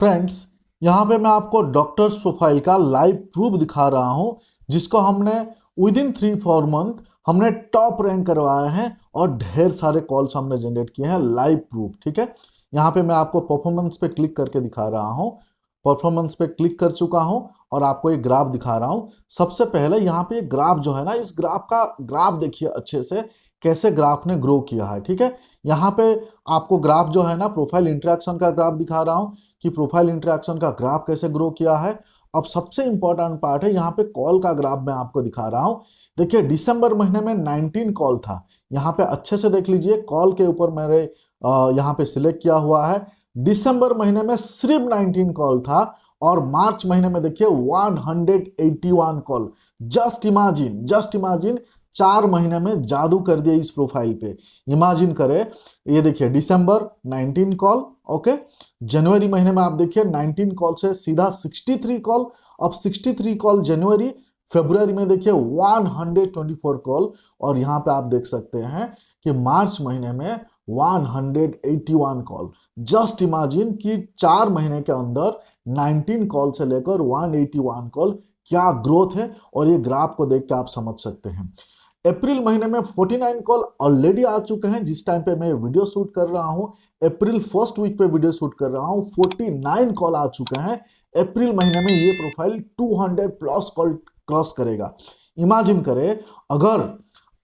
Friends, यहाँ पे मैं आपको डॉक्टर्स प्रोफाइल का लाइव प्रूफ दिखा रहा हूँ, जिसको हमने विद इन 3-4 मंथ हमने टॉप रैंक करवाया है और ढेर सारे कॉल्स हमने जनरेट किए हैं। लाइव प्रूफ, ठीक है। यहाँ पे मैं आपको परफॉर्मेंस पे क्लिक करके दिखा रहा हूँ। परफॉर्मेंस पे क्लिक कर चुका हूँ और आपको एक ग्राफ दिखा रहा हूँ। सबसे पहले यहाँ पे ग्राफ जो है ना, इस ग्राफ देखिए अच्छे से, कैसे ग्राफ ने ग्रो किया है, ठीक है। यहाँ पे आपको ग्राफ जो है ना, प्रोफाइल इंटरेक्शन का ग्राफ दिखा रहा हूँ कि प्रोफाइल इंटरेक्शन का ग्राफ कैसे ग्रो किया है। अब सबसे इंपॉर्टेंट पार्ट है, यहाँ पे कॉल का ग्राफ मैं आपको दिखा रहा हूँ। देखिए, दिसंबर महीने में 19 कॉल था। यहाँ पे अच्छे से देख लीजिए, कॉल के ऊपर मेरे यहाँ पे सिलेक्ट किया हुआ है। दिसंबर महीने में सिर्फ 19 कॉल था और मार्च महीने में देखिए 181 कॉल। जस्ट इमेजिन 4 महीने में जादू कर दिया इस प्रोफाइल पे। इमेजिन करें, ये देखिए दिसंबर 19 कॉल, ओके। जनवरी महीने में आप देखिए 19 कॉल से सीधा 63 कॉल। अब 63 कॉल जनवरी। फरवरी में देखिए 124 कॉल। और यहाँ पे आप देख सकते हैं कि मार्च महीने में 181 कॉल। जस्ट इमेजिन कि 4 महीने के अंदर 19 कॉल से लेकर 181 कॉल, क्या ग्रोथ है। और ये ग्राफ को देख के आप समझ सकते हैं। अप्रैल महीने में 49 कॉल ऑलरेडी आ चुके हैं। जिस टाइम पे मैं वीडियो शूट कर रहा हूं, अप्रैल फर्स्ट वीक पे वीडियो शूट कर रहा हूं, 49 कॉल आ चुके हैं। अप्रैल महीने में ये प्रोफाइल 200 प्लस कॉल क्रॉस करेगा। इमेजिन करें, अगर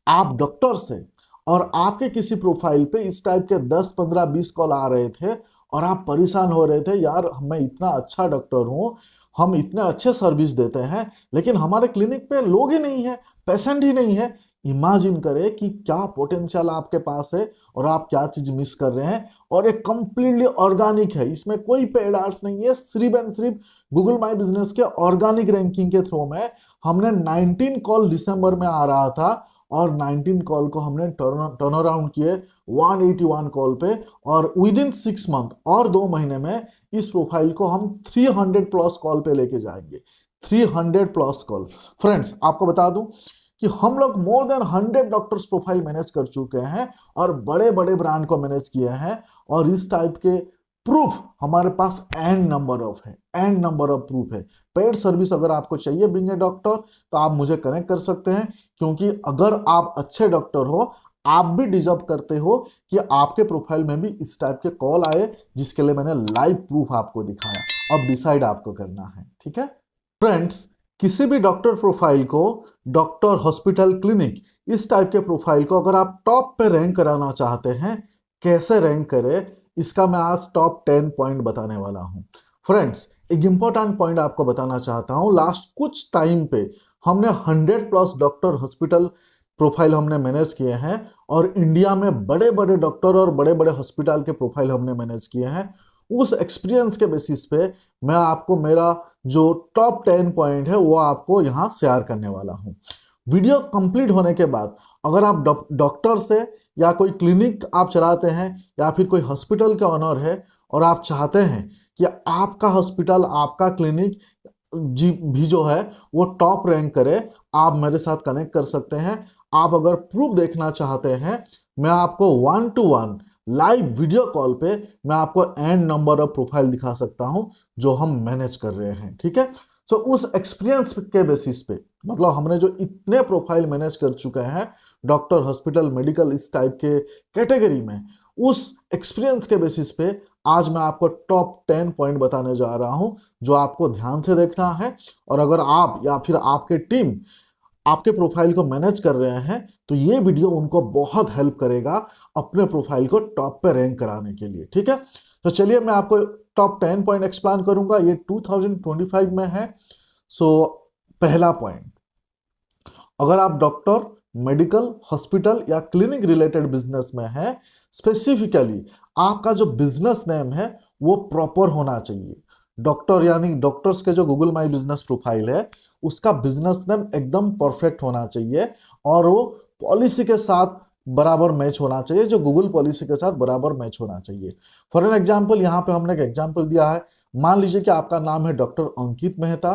आप डॉक्टर से और आपके किसी प्रोफाइल पे इस टाइप के 10 15 20 कॉल आ रहे थे और आप परेशान हो रहे थे, यार मैं इतना अच्छा डॉक्टर हूं, हम इतने अच्छे सर्विस देते हैं, लेकिन हमारे क्लिनिक पे लोग ही नहीं है, पेशेंट ही नहीं है। इमेजिन करें कि क्या पोटेंशियल आपके पास है और आप क्या चीज मिस कर रहे हैं। और ये कंप्लीटली ऑर्गेनिक है, इसमें कोई पेड एड्स नहीं है। सिर्फ एंड सिर्फ गूगल माई बिजनेस के ऑर्गेनिक रैंकिंग के थ्रू में हमने 19 कॉल दिसंबर में आ रहा था और 19 कॉल को हमने टर्न अराउंड किए 181 कॉल पे। और विद इन 6 मंथ और 2 महीने में इस प्रोफाइल को हम 300 प्लस कॉल पे लेके जाएंगे। 300 प्लस कॉल। फ्रेंड्स, आपको बता दूं कि हम लोग more than 100 doctors profile manage कर चुके हैं और बड़े बड़े ब्रांड को मैनेज किए हैं। और इस टाइप के प्रूफ हमारे पास एन नंबर ऑफ है, एन नंबर ऑफ प्रूफ है। पेड सर्विस अगर आपको चाहिए बीइंग ए डॉक्टर, तो आप मुझे कनेक्ट कर सकते हैं, क्योंकि अगर आप अच्छे डॉक्टर हो, आप भी डिजर्व करते हो कि आपके प्रोफाइल में भी इस टाइप के कॉल आए, जिसके लिए मैंने लाइव प्रूफ आपको दिखाया। अब डिसाइड आपको करना है, ठीक है। फ्रेंड्स, किसी भी डॉक्टर प्रोफाइल को, डॉक्टर, हॉस्पिटल, क्लिनिक, इस टाइप के प्रोफाइल को अगर आप टॉप पे रैंक कराना चाहते हैं, कैसे रैंक करें, इसका मैं आज टॉप 10 पॉइंट बताने वाला हूं। फ्रेंड्स, एक इंपॉर्टेंट पॉइंट आपको बताना चाहता हूं। लास्ट कुछ टाइम पे हमने 100 प्लस डॉक्टर, हॉस्पिटल प्रोफाइल हमने मैनेज किए हैं और इंडिया में बड़े बड़े डॉक्टर और बड़े बड़े हॉस्पिटल के प्रोफाइल हमने मैनेज किए हैं। उस एक्सपीरियंस के बेसिस पे मैं आपको मेरा जो टॉप 10 पॉइंट है वो आपको यहाँ शेयर करने वाला हूँ। वीडियो कंप्लीट होने के बाद अगर आप डॉक्टर से या कोई क्लिनिक आप चलाते हैं या फिर कोई हॉस्पिटल के ऑनर है और आप चाहते हैं कि आपका हॉस्पिटल, आपका क्लिनिक जी भी जो है वो टॉप रैंक करे, आप मेरे साथ कनेक्ट कर सकते हैं। आप अगर प्रूफ देखना चाहते हैं, मैं आपको 1-to-1 लाइव वीडियो कॉल पे मैं आपको एन नंबर ऑफ प्रोफाइल दिखा सकता हूं जो हम मैनेज कर रहे हैं, ठीक है। सो उस एक्सपीरियंस के बेसिस पे, मतलब हमने जो इतने प्रोफाइल मैनेज कर चुके हैं डॉक्टर, हॉस्पिटल, मेडिकल, इस टाइप के कैटेगरी में, उस एक्सपीरियंस के बेसिस पे आज मैं आपको टॉप 10 पॉइंट बताने जा रहा हूं जो आपको ध्यान से देखना है। और अगर आप या फिर आपके टीम आपके प्रोफाइल को मैनेज कर रहे हैं, तो ये वीडियो उनको बहुत हेल्प करेगा अपने प्रोफाइल को टॉप पे रैंक कराने के लिए, ठीक है। तो चलिए मैं आपको टॉप 10 पॉइंट एक्सप्लेन करूंगा। ये 2025 में है। सो पहला पॉइंट, अगर आप डॉक्टर, मेडिकल, हॉस्पिटल या क्लिनिक रिलेटेड बिजनेस में है, स्पेसिफिकली आपका जो बिजनेस नेम है वो प्रॉपर होना चाहिए। डॉक्टर यानी डॉक्टर्स के जो गूगल माई बिजनेस प्रोफाइल है, उसका बिजनेस नेम एकदम परफेक्ट होना चाहिए और वो पॉलिसी के साथ बराबर मैच होना चाहिए, जो गूगल पॉलिसी के साथ बराबर मैच होना चाहिए। फॉर एन एग्जाम्पल, यहाँ पे हमने एक एग्जाम्पल दिया है। मान लीजिए कि आपका नाम है डॉक्टर अंकित मेहता।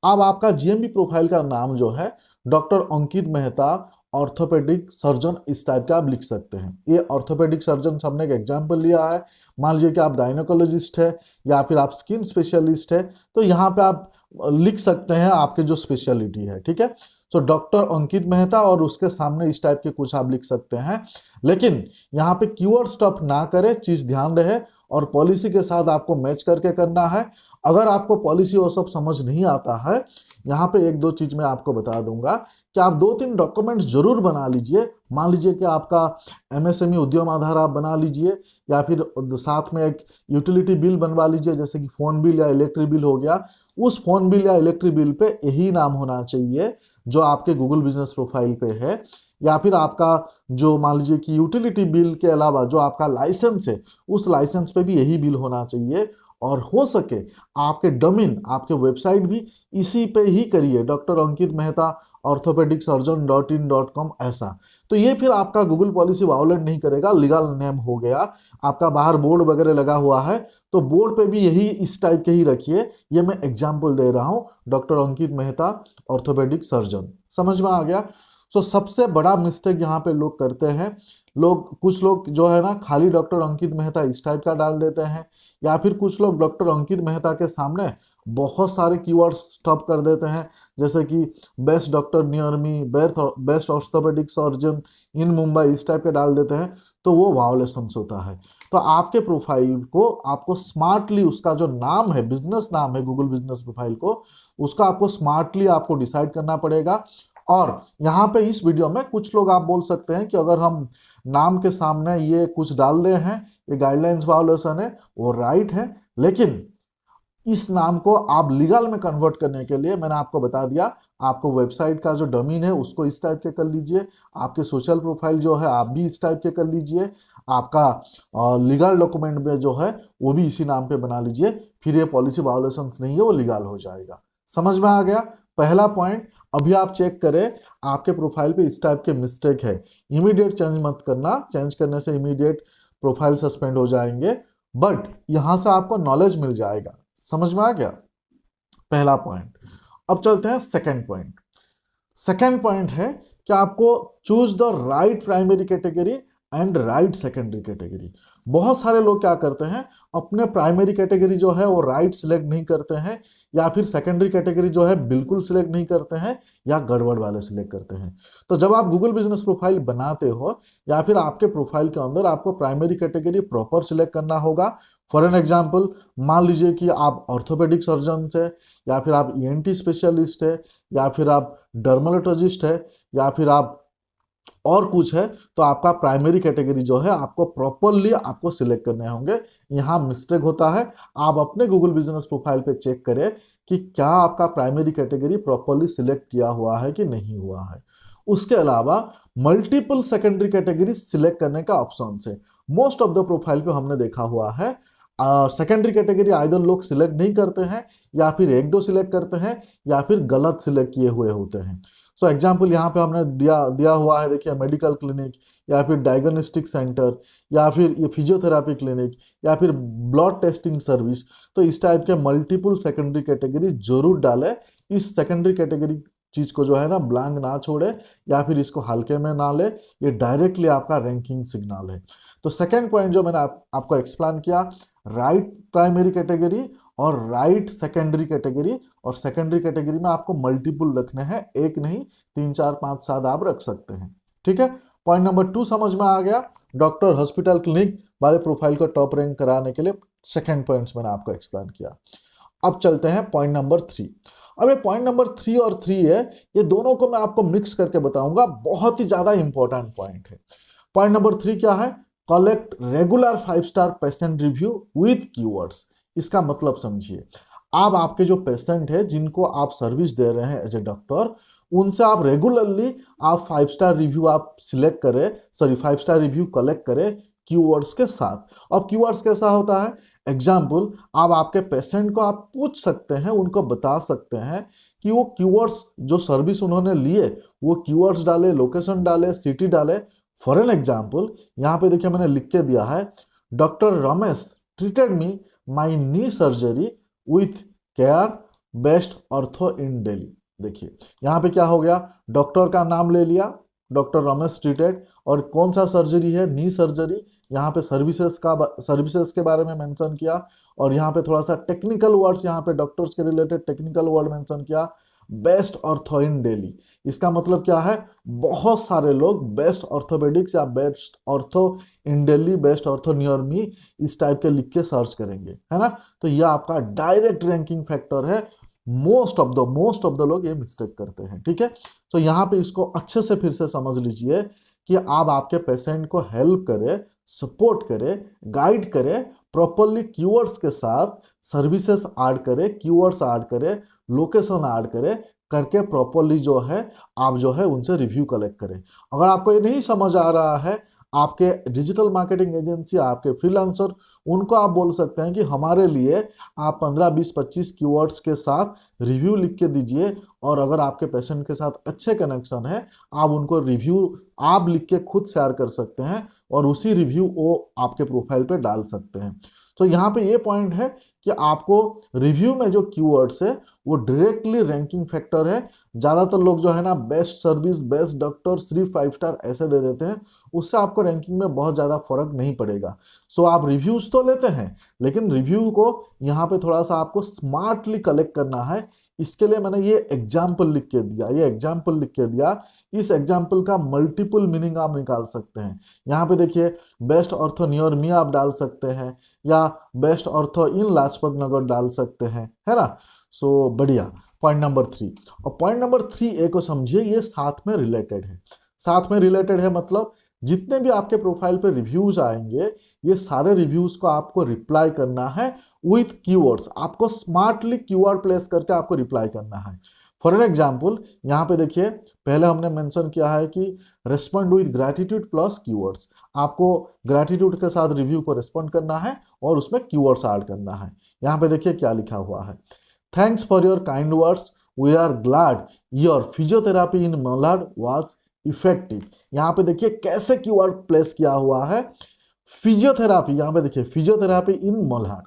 अब आपका जीएमबी प्रोफाइल का नाम जो है डॉक्टर अंकित मेहता ऑर्थोपेडिक सर्जन, इस टाइप का आप लिख सकते हैं। ये ऑर्थोपेडिक सर्जन हमने एक एग्जाम्पल लिया है। मान लीजिए कि आप गायनोकोलॉजिस्ट है या फिर आप स्किन स्पेशलिस्ट है, तो यहाँ पे आप लिख सकते हैं आपके जो स्पेशलिटी है, ठीक है। तो डॉक्टर अंकित मेहता और उसके सामने इस टाइप के कुछ आप लिख सकते हैं, लेकिन यहाँ पे कीवर्ड स्टफ ना करें, चीज ध्यान रहे, और पॉलिसी के साथ आपको मैच करके करना है। अगर आपको पॉलिसी वो सब समझ नहीं आता है, यहाँ पे एक दो चीज मैं आपको बता दूंगा कि आप 2-3 डॉक्यूमेंट्स जरूर बना लीजिए। मान लीजिए कि आपका एमएसएमई उद्यम आधार आप बना लीजिए, या फिर साथ में एक यूटिलिटी बिल बनवा लीजिए, जैसे कि फोन बिल या इलेक्ट्रिक बिल हो गया। उस फोन बिल या इलेक्ट्रिक बिल पे यही नाम होना चाहिए जो आपके गूगल बिजनेस प्रोफाइल पे है, या फिर आपका जो मान लीजिए कि यूटिलिटी बिल के अलावा जो आपका लाइसेंस है, उस लाइसेंस पे भी यही बिल होना चाहिए। और हो सके आपके डोमेन, आपके वेबसाइट भी इसी पे ही करिए, डॉक्टर अंकित मेहता ऑर्थोपेडिक सर्जन .in.com ऐसा। तो ये फिर आपका गूगल पॉलिसी वायोलेट नहीं करेगा, लीगल नेम हो गया। आपका बाहर बोर्ड वगैरह लगा हुआ है तो बोर्ड पे भी यही इस टाइप के ही रखिए। ये मैं एग्जाम्पल दे रहा हूँ, डॉक्टर अंकित मेहता ऑर्थोपेडिक सर्जन। समझ में आ गया। सो सबसे बड़ा मिस्टेक यहाँ पे लोग करते हैं, कुछ लोग जो है ना खाली डॉक्टर अंकित मेहता इस टाइप का डाल देते हैं, या फिर कुछ लोग डॉक्टर अंकित मेहता के सामने बहुत सारे कीवर्ड्स स्टॉप कर देते हैं, जैसे कि best doctor near me, best orthopaedic surgeon इन मुंबई, इस टाइप के डाल देते हैं। तो वो वायोलेशंस होता है। तो आपके प्रोफाइल को आपको स्मार्टली, उसका जो नाम है, बिजनेस नाम है गूगल बिजनेस प्रोफाइल को, उसका आपको स्मार्टली आपको डिसाइड करना पड़ेगा। और यहाँ पे इस वीडियो में कुछ लोग आप बोल सकते हैं कि अगर हम नाम के सामने ये कुछ डाल रहे हैं, ये गाइडलाइंस वायोलेशन है, वो राइट है, लेकिन इस नाम को आप लीगल में कन्वर्ट करने के लिए मैंने आपको बता दिया, आपको वेबसाइट का जो डोमेन है उसको इस टाइप के कर लीजिए, आपके सोशल प्रोफाइल जो है आप भी इस टाइप के कर लीजिए, आपका लीगल डॉक्यूमेंट में जो है वो भी इसी नाम पे बना लीजिए। फिर ये पॉलिसी वायोलेशंस नहीं है, वो लीगल हो जाएगा। समझ में आ गया पहला पॉइंट। अभी आप चेक करें आपके प्रोफाइल पे इस टाइप के मिस्टेक है, इमीडिएट चेंज मत करना, चेंज करने से इमीडिएट प्रोफाइल सस्पेंड हो जाएंगे, बट यहां से आपको नॉलेज मिल जाएगा। समझ में आ गया पहला पॉइंट। अब चलते हैं सेकंड पॉइंट। सेकंड पॉइंट है कि आपको choose the right primary category and right secondary category. बहुत सारे लोग क्या करते हैं, अपने प्राइमरी कैटेगरी जो है वो राइट सिलेक्ट नहीं करते हैं, या फिर सेकेंडरी कैटेगरी जो है बिल्कुल सिलेक्ट नहीं करते हैं, या गड़बड़ वाले सिलेक्ट करते हैं। तो जब आप गूगल बिजनेस प्रोफाइल बनाते हो, या फिर आपके प्रोफाइल के अंदर आपको प्राइमरी कैटेगरी प्रॉपर सिलेक्ट करना होगा। फॉर एन एग्जाम्पल, मान लीजिए कि आप ऑर्थोपेडिक सर्जन है, या फिर आप ईएनटी स्पेशलिस्ट है, या फिर आप डर्मेटोलॉजिस्ट है, या फिर आप और कुछ है, तो आपका प्राइमरी कैटेगरी जो है आपको प्रॉपरली आपको सिलेक्ट करने होंगे। यहाँ मिस्टेक होता है, आप अपने गूगल बिजनेस प्रोफाइल पे चेक करें कि क्या आपका प्राइमरी कैटेगरी प्रॉपरली सिलेक्ट किया हुआ है कि नहीं हुआ है। उसके अलावा मल्टीपल सेकेंडरी कैटेगरी सिलेक्ट करने का ऑप्शन है। मोस्ट ऑफ द प्रोफाइल पे हमने देखा हुआ है सेकेंडरी कैटेगरी आइदर लोग सिलेक्ट नहीं करते हैं, या फिर एक दो सिलेक्ट करते हैं, या फिर गलत सिलेक्ट किए हुए होते हैं। सो एग्जाम्पल यहाँ पे हमने दिया हुआ है, देखिए मेडिकल क्लिनिक, या फिर डायग्नोस्टिक सेंटर, या फिर ये फिजियोथेरापी क्लिनिक, या फिर ब्लड टेस्टिंग सर्विस। तो इस टाइप के मल्टीपल सेकेंडरी कैटेगरी जरूर डालें। इस सेकेंडरी कैटेगरी चीज को जो है ना ब्लैंक ना छोड़े, या फिर इसको हल्के में ना ले, ये डायरेक्टली आपका रैंकिंग सिग्नल है। तो सेकेंड पॉइंट जो मैंने आपको एक्सप्लेन किया, राइट प्राइमरी कैटेगरी और राइट सेकेंडरी कैटेगरी, और सेकेंडरी कैटेगरी में आपको मल्टीपल रखने हैं, एक नहीं 3 4 5 7 आप रख सकते हैं। ठीक है, पॉइंट नंबर 2 समझ में आ गया। डॉक्टर हॉस्पिटल क्लिनिक वाले प्रोफाइल को टॉप रैंक कराने के लिए सेकेंड पॉइंट्स मैंने आपको एक्सप्लेन किया। अब चलते हैं पॉइंट नंबर 3। अब ये पॉइंट नंबर 3 और 3 है, ये दोनों को मैं आपको मिक्स करके बताऊंगा, बहुत ही ज्यादा इंपॉर्टेंट पॉइंट है। पॉइंट नंबर 3 क्या है, collect regular 5 star patient review with keywords. इसका मतलब समझिए, आप आपके जो पेशेंट है जिनको आप सर्विस दे रहे हैं एज ए डॉक्टर, उनसे आप रेगुलरली आप 5 स्टार रिव्यू आप सिलेक्ट करें, 5 स्टार रिव्यू कलेक्ट करें कीवर्ड्स के साथ। अब कीवर्ड्स कैसा होता है, एग्जाम्पल, आप आपके पेशेंट को आप पूछ सकते हैं, उनको बता सकते हैं कि वो कीवर्ड्स जो सर्विस उन्होंने लिए, वो कीवर्ड्स डाले, लोकेशन डाले, सिटी डाले। फॉर एन एग्जाम्पल, यहाँ पे देखिए मैंने लिख के दिया है, doctor Ramesh treated me my knee surgery with care best ortho in Delhi. देखिए यहाँ पे क्या हो गया, डॉक्टर का नाम ले लिया, डॉक्टर रमेश ट्रीटेड, और कौन सा सर्जरी है, नी सर्जरी। यहाँ पे सर्विसेज के बारे में मेंशन किया, और यहाँ पे थोड़ा सा टेक्निकल वर्ड्स, यहाँ पे डॉक्टर्स के रिलेटेड टेक्निकल वर्ड मेंशन किया। बेस्ट ऑर्थो इन दिल्ली, इसका मतलब क्या है, बहुत सारे लोग बेस्ट ऑर्थोपेडिक्स या best ortho in Delhi, best ortho near me इस टाइप के लिख के सर्च करेंगे, है ना। तो यह आपका डायरेक्ट रैंकिंग फैक्टर है। मोस्ट ऑफ द लोग ये मिस्टेक करते हैं, ठीक है। तो यहाँ पे इसको अच्छे से फिर से समझ लीजिए कि आप आपके पेशेंट को हेल्प करे, सपोर्ट करे, गाइड करे, प्रॉपरली कीवर्ड्स के साथ सर्विसेज ऐड करे, कीवर्ड्स ऐड करे, लोकेशन ऐड करे, करके प्रॉपरली जो है आप जो है उनसे रिव्यू कलेक्ट करें। अगर आपको ये नहीं समझ आ रहा है, आपके डिजिटल मार्केटिंग एजेंसी, आपके फ्रीलांसर, उनको आप बोल सकते हैं कि हमारे लिए आप 15, 20, 25 कीवर्ड्स के साथ रिव्यू लिख के दीजिए, और अगर आपके पेशेंट के साथ अच्छे कनेक्शन है, आप उनको रिव्यू आप लिख के खुद शेयर कर सकते हैं, और उसी रिव्यू वो आपके प्रोफाइल पे डाल सकते हैं। तो यहाँ पे ये पॉइंट है कि आपको रिव्यू में जो कीवर्ड्स है वो डायरेक्टली रैंकिंग फैक्टर है। ज़्यादातर लोग जो है ना बेस्ट सर्विस, बेस्ट डॉक्टर, सिर्फ 5 स्टार ऐसे दे देते हैं, उससे आपको रैंकिंग में बहुत ज़्यादा फर्क नहीं पड़ेगा। सो आप रिव्यूज़ तो लेते हैं, लेकिन रिव्यू को यहाँ पे थोड़ा सा आपको स्मार्टली कलेक्ट करना है। इसके लिए मैंने ये एग्जाम्पल लिख के दिया, इस एग्जाम्पल का मल्टीपल मीनिंग आप निकाल सकते हैं। यहाँ पे देखिए, बेस्ट ऑर्थो नियर मी आप डाल सकते हैं, या बेस्ट ऑर्थो इन लाजपत नगर डाल सकते हैं, है ना। सो बढ़िया। पॉइंट नंबर 3, और पॉइंट नंबर 3A को समझिए, ये साथ में रिलेटेड है। साथ में रिलेटेड है मतलब जितने भी आपके प्रोफाइल पे रिव्यूज आएंगे, ये सारे रिव्यूज को आपको रिप्लाई करना है विथ कीवर्ड्स। आपको स्मार्टली कीवर्ड प्लेस करके आपको रिप्लाई करना है। फॉर एन एग्जाम्पल, यहाँ पे देखिए, पहले हमने मेंशन किया है कि respond with gratitude plus keywords. आपको ग्रैटिट्यूड के साथ रिव्यू को रेस्पॉन्ड करना है और उसमें कीवर्ड्स ऐड करना है। यहाँ पे देखिए क्या लिखा हुआ है, thanks for your kind words, we are glad your physiotherapy in Malhar was effective. यहाँ पे देखिए कैसे कीवर्ड प्लेस किया हुआ है, फिजियोथेरापी। यहाँ पे देखिए, physiotherapy in Malhar,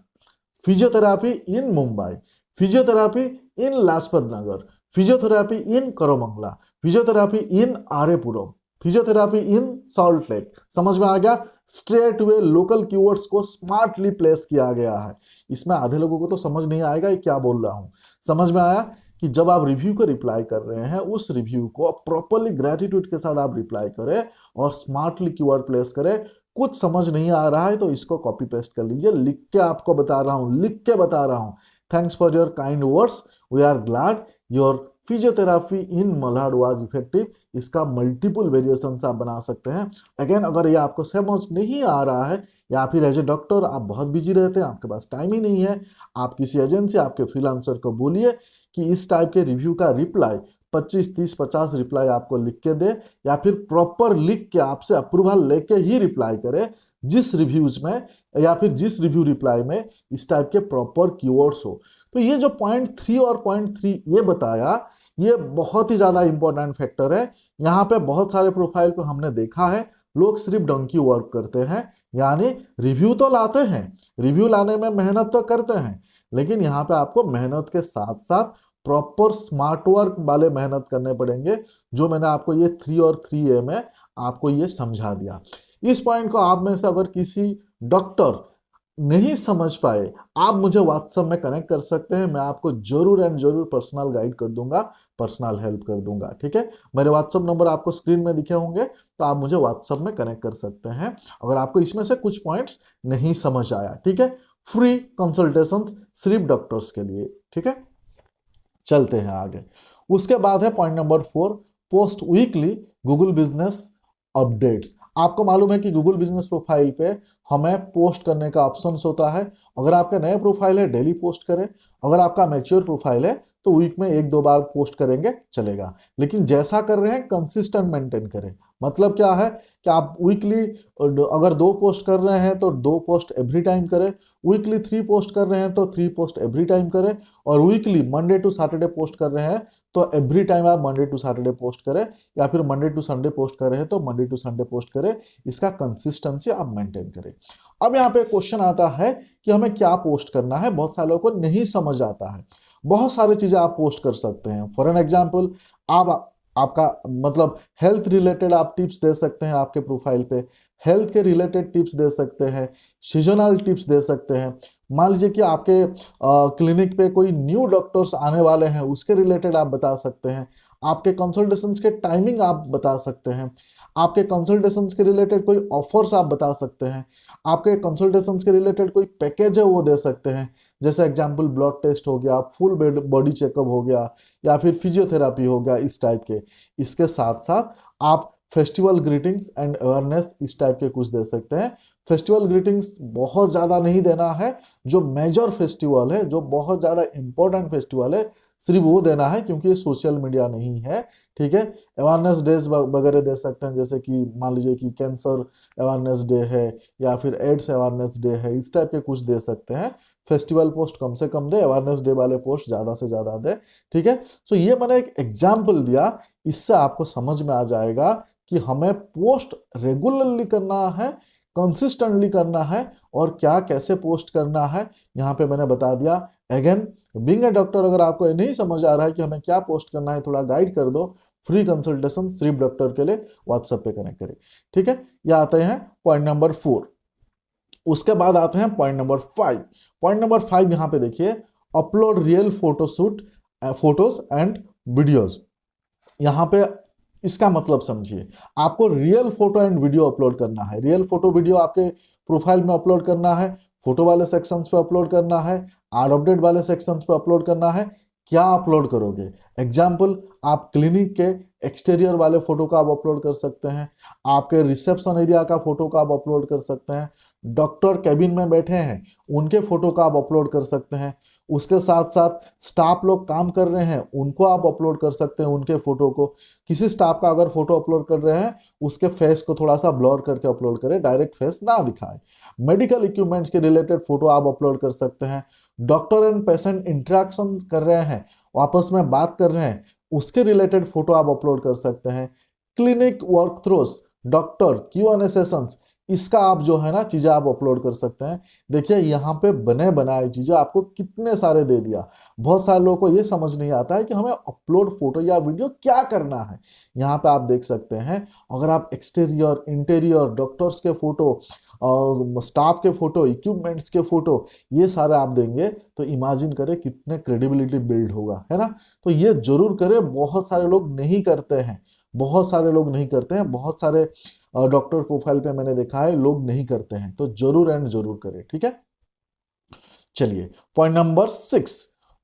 physiotherapy in Mumbai, physiotherapy in Lajpat Nagar, physiotherapy in Koramangala, physiotherapy in Arepuram, physiotherapy in Salt Lake. समझ में आ गया। स्ट्रेट वे लोकल कीवर्ड्स को स्मार्टली प्लेस किया गया है। इसमें आधे लोगों को तो समझ नहीं आएगा ये क्या बोल रहा हूं। समझ में आया कि जब आप रिव्यू को रिप्लाई कर रहे हैं, उस रिव्यू को प्रॉपरली ग्रेटिट्यूड के साथ आप रिप्लाई करें और स्मार्टली कीवर्ड प्लेस करें। कुछ समझ नहीं आ रहा है तो इसको कॉपी पेस्ट कर लीजिए, लिख के आपको बता रहा हूं, thanks for your kind words, we are glad your physiotherapy in Malhar was effective. इसका मल्टीपल वेरिएशन आप बना सकते हैं। अगेन, अगर ये आपको समझ नहीं आ रहा है, या फिर एज ए डॉक्टर आप बहुत बिजी रहते हैं, आपके पास टाइम ही नहीं है, आप किसी एजेंसी, आपके फ्रीलांसर को बोलिए कि इस टाइप के रिव्यू का रिप्लाई 25, 30, 50 रिप्लाई आपको लिख के दे, या फिर प्रॉपर लिख के आपसे अप्रूवल लेके ही रिप्लाई करे, जिस रिव्यूज में या फिर जिस रिव्यू रिप्लाई में इस टाइप के प्रॉपर कीवर्ड्स हो। तो ये जो पॉइंट 3 और पॉइंट 3 ये बताया, ये बहुत ही ज्यादा इंपॉर्टेंट फैक्टर है। यहाँ पे बहुत सारे प्रोफाइल को हमने देखा है, लोग सिर्फ डंकी वर्क करते हैं, यानी रिव्यू तो लाते हैं, रिव्यू लाने में मेहनत तो करते हैं, लेकिन यहाँ पे आपको मेहनत के साथ साथ प्रॉपर स्मार्ट वर्क वाले मेहनत करने पड़ेंगे, जो मैंने आपको ये 3 और 3A में आपको ये समझा दिया। इस पॉइंट को आप में से अगर किसी डॉक्टर नहीं समझ पाए, आप मुझे व्हाट्सएप में कनेक्ट कर सकते हैं, मैं आपको जरूर एंड जरूर पर्सनल गाइड कर दूंगा, पर्सनल हेल्प कर दूंगा, ठीक है। मेरे व्हाट्सएप नंबर आपको स्क्रीन में दिखे होंगे, तो आप मुझे व्हाट्सएप में कनेक्ट कर सकते हैं अगर आपको इसमें से कुछ पॉइंट्स नहीं समझ आया, ठीक है। फ्री कंसल्टेशंस सिर्फ डॉक्टर्स के लिए, ठीक है। चलते हैं आगे। उसके बाद है point number 4, post weekly Google business updates. आपको मालूम है कि गूगल बिजनेस प्रोफाइल पे हमें पोस्ट करने का ऑप्शंस होता है। अगर आपका नया प्रोफाइल है डेली पोस्ट करें, अगर आपका मैच्योर प्रोफाइल है तो वीक में 1-2 बार पोस्ट करेंगे चलेगा, लेकिन जैसा कर रहे हैं कंसिस्टेंट मेंटेन करें। मतलब क्या है कि आप वीकली अगर 2 पोस्ट कर रहे हैं तो 2 पोस्ट एवरी टाइम करें, वीकली 3 पोस्ट कर रहे हैं तो 3 पोस्ट एवरी टाइम करें, और weekly Monday to Saturday post कर रहे हैं तो एवरी टाइम आप मंडे टू सैटरडे पोस्ट करें, या फिर मंडे टू संडे पोस्ट कर रहे हैं तो मंडे टू संडे पोस्ट करें। इसका कंसिस्टेंसी आप मेंटेन करें। अब यहाँ पे क्वेश्चन आता है कि हमें क्या पोस्ट करना है, बहुत सारे लोगों को नहीं समझ आता है। बहुत सारी चीजें आप पोस्ट कर सकते हैं। फॉर एन एग्जाम्पल, आपका मतलब हेल्थ रिलेटेड आप टिप्स दे सकते हैं आपके प्रोफाइल पे, हेल्थ के रिलेटेड टिप्स दे सकते हैं, सीजनल टिप्स दे सकते हैं। मान लीजिए कि आपके क्लिनिक पे कोई न्यू डॉक्टर्स आने वाले हैं, उसके रिलेटेड आप बता सकते हैं। आपके कंसल्टेशंस के टाइमिंग आप बता सकते हैं। आपके कंसल्टेशंस के रिलेटेड कोई ऑफर्स आप बता सकते हैं। आपके कंसल्टेशंस के रिलेटेड कोई पैकेज है वो दे सकते हैं। जैसे एग्जांपल ब्लड टेस्ट हो गया, फुल बॉडी चेकअप हो गया, या फिर फिजियोथेरापी हो गया, इस टाइप के। इसके साथ साथ आप फेस्टिवल ग्रीटिंग्स एंड अवेयरनेस इस टाइप के कुछ दे सकते हैं। फेस्टिवल ग्रीटिंग्स बहुत ज़्यादा नहीं देना है, जो मेजर फेस्टिवल है, जो बहुत ज़्यादा इंपॉर्टेंट फेस्टिवल है, सिर्फ वो देना है, क्योंकि ये सोशल मीडिया नहीं है। ठीक है, अवेयरनेस डेज वगैरह दे सकते हैं, जैसे कि मान लीजिए कि कैंसर अवेयरनेस डे है या फिर एड्स अवेयरनेस डे है, इस टाइप के कुछ दे सकते हैं। फेस्टिवल पोस्ट कम से कम दे, अवेयरनेस डे वाले पोस्ट ज़्यादा से ज़्यादा दे। ठीक है, सो ये मैंने एक एग्जाम्पल दिया, इससे आपको समझ में आ जाएगा कि हमें पोस्ट रेगुलरली करना है, कंसिस्टेंटली करना है, और क्या कैसे पोस्ट करना है यहाँ पे मैंने बता दिया। अगेन, बीइंग ए डॉक्टर, अगर आपको ये नहीं समझ आ रहा है कि हमें क्या पोस्ट करना है, थोड़ा गाइड कर दो। फ्री कंसल्टेशन सिर्फ डॉक्टर के लिए, व्हाट्सएप पे कनेक्ट करें। ठीक है, ये आते हैं पॉइंट नंबर 4। उसके बाद आते हैं पॉइंट नंबर 5। पॉइंट नंबर 5 यहाँ पे देखिए, upload real photoshoot photos and videos. यहाँ पे इसका मतलब समझिए, आपको real photo and video upload करना है। रियल फोटो वीडियो आपके प्रोफाइल में अपलोड करना है, फोटो वाले सेक्शंस पे अपलोड करना है, आर अपडेट वाले सेक्शंस पे अपलोड करना है। क्या अपलोड करोगे? एग्जाम्पल, आप क्लिनिक के एक्सटीरियर वाले फोटो का आप अपलोड कर सकते हैं, आपके रिसेप्शन एरिया का फोटो का आप अपलोड कर सकते हैं, डॉक्टर कैबिन में बैठे हैं उनके फोटो का आप अपलोड कर सकते हैं, उसके साथ साथ स्टाफ लोग काम कर रहे हैं उनको आप अपलोड कर सकते हैं, उनके फोटो को। किसी स्टाफ का अगर फोटो अपलोड कर रहे हैं, उसके फेस को थोड़ा सा ब्लर करके अपलोड करें, डायरेक्ट फेस ना दिखाएं। मेडिकल इक्विपमेंट्स के रिलेटेड फोटो आप अपलोड कर सकते हैं। डॉक्टर एंड पेशेंट इंटरेक्शन कर रहे हैं, आपस में बात कर रहे हैं, उसके रिलेटेड फोटो आप अपलोड कर सकते हैं। Clinic work throws, doctor Q&A sessions, इसका आप जो है ना चीजें आप अपलोड कर सकते हैं। देखिए यहाँ पे बने बनाए चीजें आपको कितने सारे दे दिया। बहुत सारे लोगों को ये समझ नहीं आता है कि हमें अपलोड फोटो या वीडियो क्या करना है। यहाँ पे आप देख सकते हैं, अगर आप एक्सटीरियर, इंटीरियर, डॉक्टर्स के फोटो और स्टाफ के फोटो, इक्विपमेंट्स के फोटो, ये सारे आप देंगे तो इमेजिन करें कितने क्रेडिबिलिटी बिल्ड होगा, है ना। तो ये जरूर करें, बहुत सारे लोग नहीं करते हैं, बहुत सारे लोग नहीं करते हैं, बहुत सारे डॉक्टर प्रोफाइल पे मैंने देखा है लोग नहीं करते हैं, तो जरूर एंड जरूर करें। ठीक है, चलिए पॉइंट नंबर 6।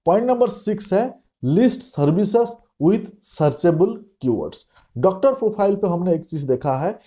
पॉइंट नंबर 6 है list services with searchable keywords. Doctor profile पे हमने एक चीज देखा है,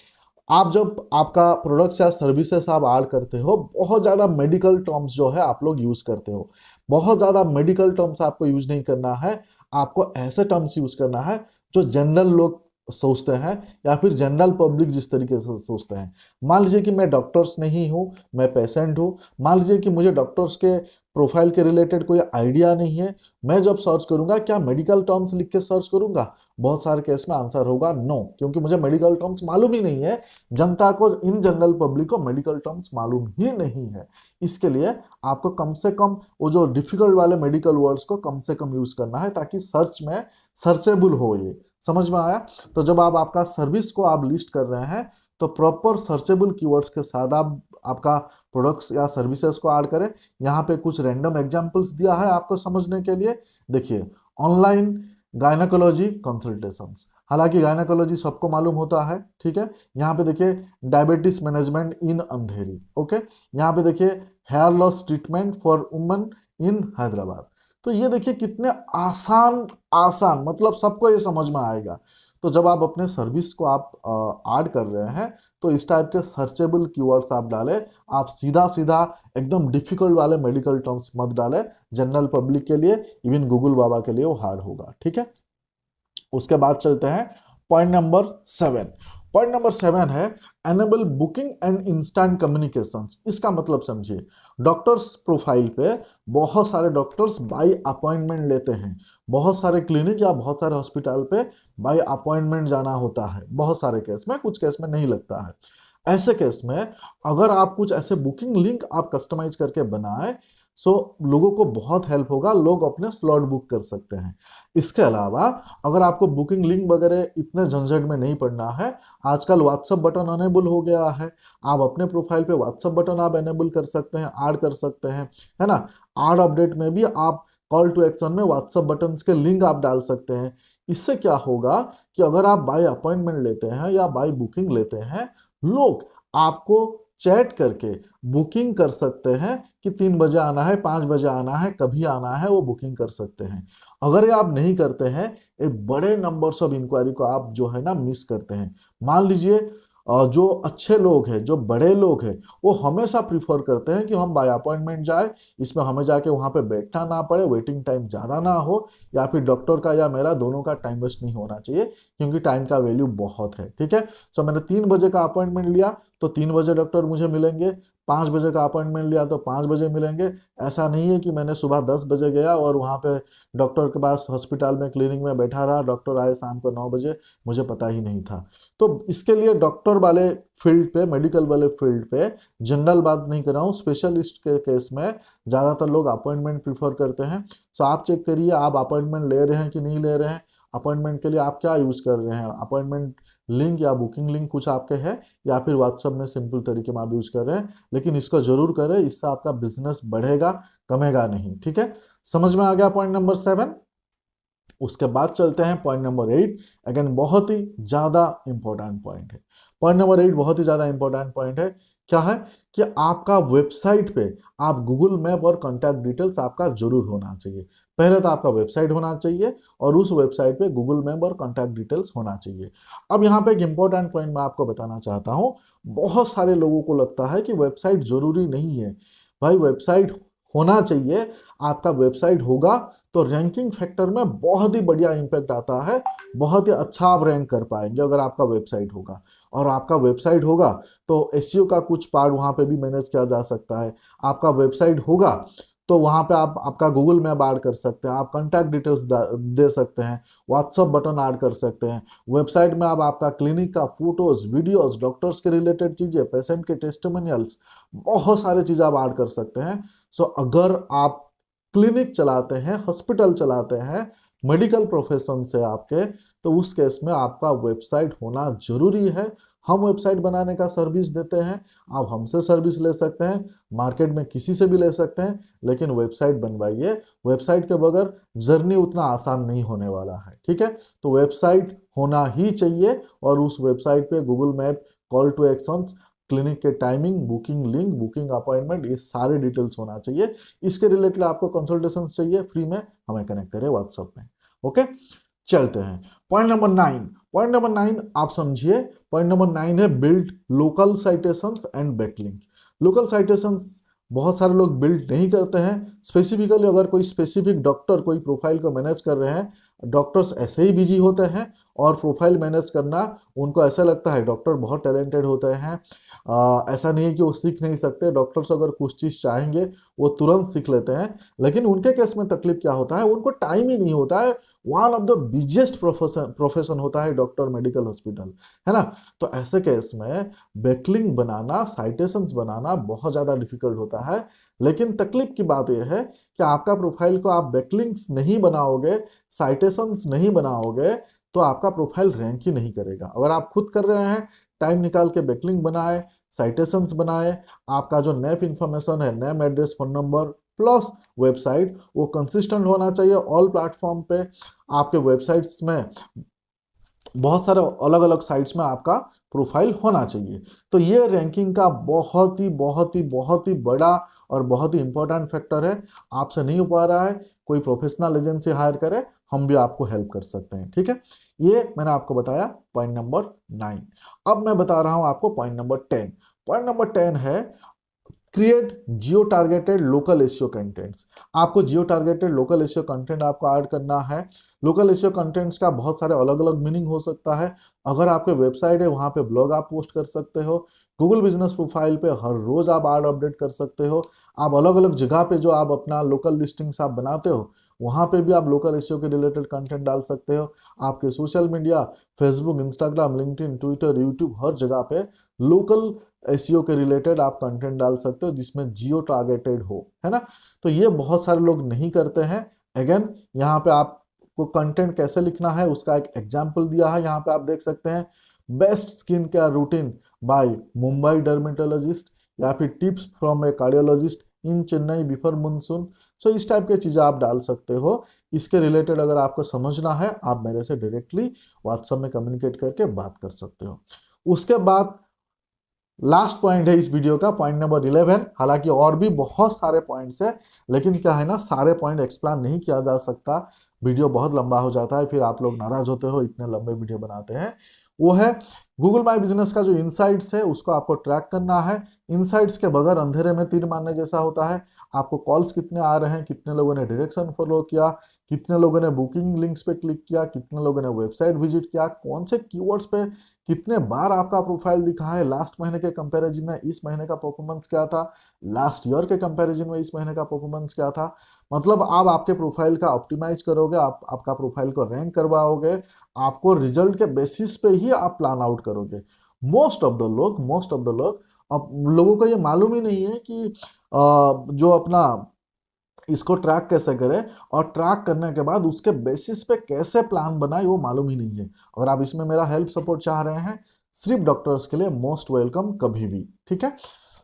आप जब आपका प्रोडक्ट्स या सर्विसेज आप ऐड करते हो, बहुत ज़्यादा मेडिकल टर्म्स जो है आप लोग यूज़ करते हो। बहुत ज़्यादा मेडिकल टर्म्स आपको यूज़ नहीं करना है, आपको ऐसे टर्म्स यूज़ करना है जो जनरल लोग सोचते हैं, या फिर जनरल पब्लिक जिस तरीके से सोचते हैं। मान लीजिए कि मैं डॉक्टर्स नहीं हूँ, मैं पेशेंट हूँ। मान लीजिए कि मुझे डॉक्टर्स के प्रोफाइल के रिलेटेड कोई आइडिया नहीं है, मैं जब सर्च करूंगा, क्या मेडिकल टर्म्स लिख के सर्च करूंगा? बहुत सारे केस में आंसर होगा नो, क्योंकि मुझे मेडिकल टर्म्स मालूम ही नहीं है। जनता को, इन जनरल पब्लिक को मेडिकल टर्म्स मालूम ही नहीं है। इसके लिए आपको कम से कम वो जो डिफिकल्ट वाले मेडिकल वर्ड्स को कम से कम यूज करना है, ताकि सर्च में सर्चेबल हो। ये समझ में आया? तो जब आप आपका सर्विस को आप लिस्ट कर रहे हैं, तो प्रॉपर सर्चेबल कीवर्ड्स के साथ आप आपका प्रोडक्ट्स या सर्विसेज को ऐड करें। यहाँ पे कुछ रैंडम एग्जांपल्स दिया है आपको समझने के लिए। देखिए, ऑनलाइन गायनेकोलॉजी कंसल्टेशंस, हालांकि गायनेकोलॉजी सबको मालूम होता है। ठीक है, यहाँ पे देखिए diabetes management in Andheri. Okay, यहाँ पे देखिए hair loss treatment for women in Hyderabad. तो ये देखिए कितने आसान आसान, मतलब सबको ये समझ में आएगा। तो जब आप अपने सर्विस को आप ऐड कर रहे हैं, तो इस टाइप के सर्चेबल कीवर्ड्स आप डालें। आप सीधा सीधा एकदम डिफिकल्ट वाले मेडिकल टर्म्स मत डालें, जनरल पब्लिक के लिए, इवन गूगल बाबा के लिए वो हार्ड होगा। ठीक है, उसके बाद चलते हैं पॉइंट नंबर 7। पॉइंट नंबर 7 है enable booking and instant communications. इसका मतलब समझिए, डॉक्टर्स प्रोफाइल पे बहुत सारे डॉक्टर्स बाय अपॉइंटमेंट लेते हैं। बहुत सारे क्लिनिक या बहुत सारे हॉस्पिटल पे बाय अपॉइंटमेंट जाना होता है, बहुत सारे केस में, कुछ केस में नहीं लगता है। ऐसे केस में अगर आप कुछ ऐसे बुकिंग लिंक आप कस्टमाइज करके बनाएं, सो लोगों को बहुत हेल्प होगा, लोग अपने स्लॉट बुक कर सकते हैं। इसके अलावा अगर आपको बुकिंग लिंक वगैरह इतने झंझट में नहीं पड़ना है, आजकल व्हाट्सअप बटन अनेबल हो गया है। आप अपने प्रोफाइल पे व्हाट्सअप बटन आप एनेबल कर सकते हैं, ऐड कर सकते हैं, है ना। ऐड अपडेट में भी आप कॉल टू एक्शन में व्हाट्सअप बटन के लिंक आप डाल सकते हैं। इससे क्या होगा कि अगर आप बाय अपॉइंटमेंट लेते हैं या बाय बुकिंग लेते हैं, लोग आपको चैट करके बुकिंग कर सकते हैं कि 3 बजे आना है, 5 बजे आना है, कभी आना है, वो बुकिंग कर सकते हैं। अगर ये आप नहीं करते हैं, एक बड़े नंबर्स ऑफ इंक्वायरी को आप जो है ना मिस करते हैं। मान लीजिए जो अच्छे लोग हैं, जो बड़े लोग हैं, वो हमेशा प्रिफर करते हैं कि हम बाय अपॉइंटमेंट जाए, इसमें हमें जाके वहां पे बैठना ना पड़े, वेटिंग टाइम ज़्यादा ना हो, या फिर डॉक्टर का या मेरा दोनों का टाइम वेस्ट नहीं होना चाहिए, क्योंकि टाइम का वैल्यू बहुत है। ठीक है, सो मैंने 3 बजे का अपॉइंटमेंट लिया तो 3 बजे डॉक्टर मुझे मिलेंगे, 5 बजे का अपॉइंटमेंट लिया तो 5 बजे मिलेंगे। ऐसा नहीं है कि मैंने सुबह 10 बजे गया और वहाँ पे डॉक्टर के पास हॉस्पिटल में क्लिनिक में बैठा रहा, डॉक्टर आए शाम को 9 बजे, मुझे पता ही नहीं था। तो इसके लिए डॉक्टर वाले फील्ड पे, मेडिकल वाले फील्ड पे, जनरल बात नहीं कर रहा हूँ, स्पेशलिस्ट के केस में ज़्यादातर लोग अपॉइंटमेंट प्रीफर करते हैं। सो आप चेक करिए आप अपॉइंटमेंट ले रहे हैं कि नहीं ले रहे हैं। अपॉइंटमेंट के लिए आप क्या यूज़ कर रहे हैं, अपॉइंटमेंट लिंक या बुकिंग लिंक कुछ आपके है, या फिर व्हाट्सएप में सिंपल तरीके में आप यूज कर रहे हैं। लेकिन इसको जरूर करें, इससे आपका बिजनेस बढ़ेगा, कमेगा नहीं। ठीक है, समझ में आ गया पॉइंट नंबर 7। उसके बाद चलते हैं पॉइंट नंबर 8। अगेन बहुत ही ज्यादा इंपॉर्टेंट पॉइंट है। पॉइंट नंबर 8 बहुत ही ज्यादा इंपॉर्टेंट पॉइंट है। क्या है कि आपका वेबसाइट पे आप गूगल मैप और कॉन्टैक्ट डिटेल्स आपका जरूर होना चाहिए। पहले तो आपका वेबसाइट होना चाहिए और उस वेबसाइट पे गूगल मैप और कॉन्टैक्ट डिटेल्स होना चाहिए। अब यहाँ पे एक इंपॉर्टेंट पॉइंट मैं आपको बताना चाहता हूँ। बहुत सारे लोगों को लगता है कि वेबसाइट जरूरी नहीं है। भाई वेबसाइट होना चाहिए। आपका वेबसाइट होगा तो रैंकिंग फैक्टर में बहुत ही बढ़िया इंपैक्ट आता है, बहुत ही अच्छा आप रैंक कर पाएंगे अगर आपका वेबसाइट होगा। और आपका वेबसाइट होगा तो एसईओ का कुछ पार्ट वहाँ पे भी मैनेज किया जा सकता है। आपका वेबसाइट होगा तो वहाँ पे आप आपका गूगल मैप ऐड कर सकते हैं, आप कॉन्टैक्ट डिटेल्स दे सकते हैं, व्हाट्सअप बटन ऐड कर सकते हैं। वेबसाइट में आप आपका क्लिनिक का फोटोज, वीडियोस, डॉक्टर्स के रिलेटेड चीज़ें, पेशेंट के टेस्टिमोनियल्स, बहुत सारे चीज़ आप ऐड कर सकते हैं। सो अगर आप क्लिनिक चलाते हैं, हॉस्पिटल चलाते हैं, मेडिकल प्रोफेशन से आपके, तो उस केस में आपका वेबसाइट होना जरूरी है। हम वेबसाइट बनाने का सर्विस देते हैं, आप हमसे सर्विस ले सकते हैं, मार्केट में किसी से भी ले सकते हैं, लेकिन वेबसाइट बनवाइए। वेबसाइट के बगैर जर्नी उतना आसान नहीं होने वाला है। ठीक है, तो वेबसाइट होना ही चाहिए और उस वेबसाइट पे Google map, call to actions, clinic के timing, booking link, booking appointment, ये सारे डिटेल्स होना चाहिए। इसके रिलेटेड आपको कंसल्टेशन चाहिए फ्री में, हमें कनेक्ट करें व्हाट्सएप में। ओके, चलते हैं पॉइंट नंबर 9। पॉइंट नंबर 9 आप समझिए। पॉइंट नंबर 9 है build local citations and backlink. Local citations बहुत सारे लोग बिल्ड नहीं करते हैं। स्पेसिफिकली अगर कोई स्पेसिफिक डॉक्टर कोई प्रोफाइल को मैनेज कर रहे हैं, डॉक्टर्स ऐसे ही बिजी होते हैं और प्रोफाइल मैनेज करना उनको ऐसा लगता है डॉक्टर बहुत टैलेंटेड होते हैं। ऐसा नहीं है कि वो सीख नहीं सकते, डॉक्टर्स अगर कुछ चीज़ चाहेंगे वो तुरंत सीख लेते हैं। लेकिन उनके केस में तकलीफ क्या होता है, उनको टाइम ही नहीं होता है। One of the biggest profession होता है डॉक्टर, मेडिकल हॉस्पिटल, है ना। तो ऐसे केस में बैकलिंक बनाना, साइटेशंस बनाना बहुत ज़्यादा डिफिकल्ट होता है। लेकिन तकलीफ की बात यह है कि आपका प्रोफाइल को आप बैकलिंक्स नहीं बनाओगे, साइटेशंस नहीं बनाओगे, तो आपका प्रोफाइल रैंक ही नहीं करेगा। अगर आप खुद कर रहे हैं, टाइम निकाल के बैकलिंक बनाए, साइटेशंस बनाए, आपका जो नेप इंफॉर्मेशन है, name, address, phone number plus website, वो कंसिस्टेंट होना चाहिए ऑल प्लेटफॉर्म पे। आपके वेबसाइट्स में बहुत सारे अलग अलग साइट्स में आपका प्रोफाइल होना चाहिए। तो ये रैंकिंग का बहुत ही बहुत ही बहुत ही बड़ा और बहुत ही इंपॉर्टेंट फैक्टर है। आपसे नहीं हो पा रहा है, कोई प्रोफेशनल एजेंसी हायर करे, हम भी आपको हेल्प कर सकते हैं। ठीक है, ये मैंने आपको बताया पॉइंट नंबर 9। अब मैं बता रहा हूं आपको पॉइंट नंबर 10। पॉइंट नंबर 10 है क्रिएट जियो टारगेटेड लोकल एसईओ कंटेंट्स। आपको जियो टारगेटेड लोकल एसईओ कंटेंट आपको ऐड करना है। लोकल एसईओ कंटेंट्स का बहुत सारे अलग अलग मीनिंग हो सकता है। अगर आपके वेबसाइट है, वहां पे ब्लॉग आप पोस्ट कर सकते हो। गूगल बिजनेस प्रोफाइल पे हर रोज आप ऐड अपडेट कर सकते हो। आप अलग अलग जगह पे जो आप अपना लोकल लिस्टिंग्स आप बनाते हो, वहां पे भी आप लोकल एसईओ के रिलेटेड कंटेंट डाल सकते हो। आपके social media, Facebook, Instagram, LinkedIn, Twitter, YouTube, हर जगह पे लोकल एसईओ के रिलेटेड आप कंटेंट डाल सकते हो जिसमें जियो टारगेटेड हो, है ना। तो ये बहुत सारे लोग नहीं करते हैं। अगेन यहाँ पे आपको कंटेंट कैसे लिखना है उसका एक एग्जाम्पल दिया है, यहाँ पे आप देख सकते हैं। Best skin care routine by Mumbai dermatologist, या फिर tips from a cardiologist in Chennai before monsoon. So इस टाइप की चीज़ें आप डाल सकते हो। इसके रिलेटेड अगर आपको समझना है आप मेरे से डायरेक्टली व्हाट्सएप में कम्युनिकेट करके बात कर सकते हो। उसके बाद लास्ट पॉइंट है इस वीडियो का, पॉइंट नंबर 11। हालांकि और भी बहुत सारे पॉइंट्स है, लेकिन क्या है ना, सारे पॉइंट एक्सप्लेन नहीं किया जा सकता, वीडियो बहुत लंबा हो जाता है, फिर आप लोग नाराज होते हो इतने लंबे वीडियो बनाते हैं। वो है गूगल माई बिजनेस का जो इनसाइट्स है उसको आपको ट्रैक करना है। इनसाइट्स के बगैर अंधेरे में तीर मारने जैसा होता है। आपको कॉल्स कितने आ रहे हैं, कितने लोगों ने डायरेक्शन फॉलो किया, कितने लोगों ने बुकिंग लिंक्स पे क्लिक किया, कितने लोगों ने वेबसाइट विजिट किया, कौन से कीवर्ड्स पे कितने बार आपका प्रोफाइल दिखा है, लास्ट महीने के कंपैरिजन में इस महीने का परफॉर्मेंस क्या था, लास्ट ईयर के कंपैरिजन में इस महीने का परफॉर्मेंस क्या था। मतलब आप आपके प्रोफाइल का ऑप्टिमाइज करोगे, आप आपका प्रोफाइल को रैंक करवाओगे, आपको रिजल्ट के बेसिस पे ही आप प्लान आउट करोगे। मोस्ट ऑफ द लोग अब लोगों को ये मालूम ही नहीं है कि जो अपना इसको ट्रैक कैसे करें, और ट्रैक करने के बाद उसके बेसिस पे कैसे प्लान बनाए वो मालूम ही नहीं है। अगर आप इसमें मेरा हेल्प सपोर्ट चाह रहे हैं सिर्फ डॉक्टर्स के लिए, मोस्ट वेलकम कभी भी, ठीक है।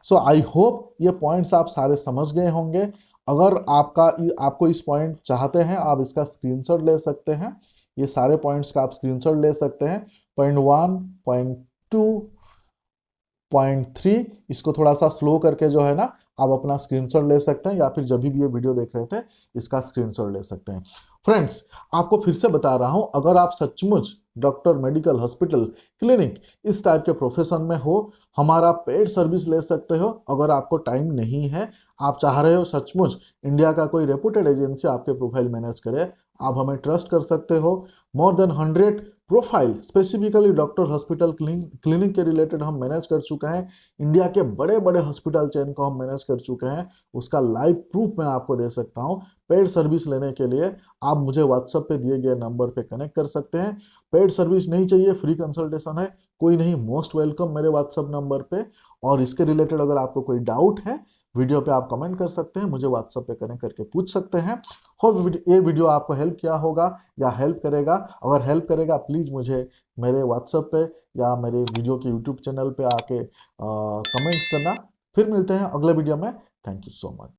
सो आई होप ये पॉइंट्स आप सारे समझ गए होंगे। अगर आपको इस पॉइंट चाहते हैं आप इसका स्क्रीनशॉट ले सकते हैं, ये सारे पॉइंट्स का आप स्क्रीनशॉट ले सकते हैं। पॉइंट 1, पॉइंट 2, पॉइंट 3, इसको थोड़ा सा स्लो करके जो है ना आप अपना स्क्रीनशॉट ले सकते हैं, या फिर जब भी ये वीडियो देख रहे थे इसका स्क्रीनशॉट ले सकते हैं। फ्रेंड्स, आपको फिर से बता रहा हूं, अगर आप सचमुच डॉक्टर, मेडिकल, हॉस्पिटल, क्लिनिक इस टाइप के प्रोफेशन में हो, हमारा पेड सर्विस ले सकते हो। अगर आपको टाइम नहीं है, आप चाह रहे हो सचमुच इंडिया का कोई रेपुटेड एजेंसी आपके प्रोफाइल मैनेज करे, आप हमें ट्रस्ट कर सकते हो। More than 100 profile specifically doctor, hospital, clinic के रिलेटेड हम मैनेज कर चुके हैं। इंडिया के बड़े बड़े हॉस्पिटल चेन को हम मैनेज कर चुके हैं, उसका लाइव प्रूफ मैं आपको दे सकता हूं। पेड सर्विस लेने के लिए आप मुझे व्हाट्सएप पे दिए गए नंबर पे कनेक्ट कर सकते हैं। पेड सर्विस नहीं चाहिए, फ्री कंसल्टेशन है, कोई नहीं, मोस्ट वेलकम मेरे व्हाट्सएप नंबर पे। और इसके रिलेटेड अगर आपको कोई डाउट है वीडियो पे आप कमेंट कर सकते हैं, मुझे व्हाट्सएप पे कनेक्ट करके पूछ सकते हैं। होप ये वीडियो आपको हेल्प किया होगा या हेल्प करेगा। अगर हेल्प करेगा प्लीज़ मुझे मेरे व्हाट्सएप पे या मेरे वीडियो के यूट्यूब चैनल पे आके कमेंट्स करना। फिर मिलते हैं अगले वीडियो में। Thank you so much.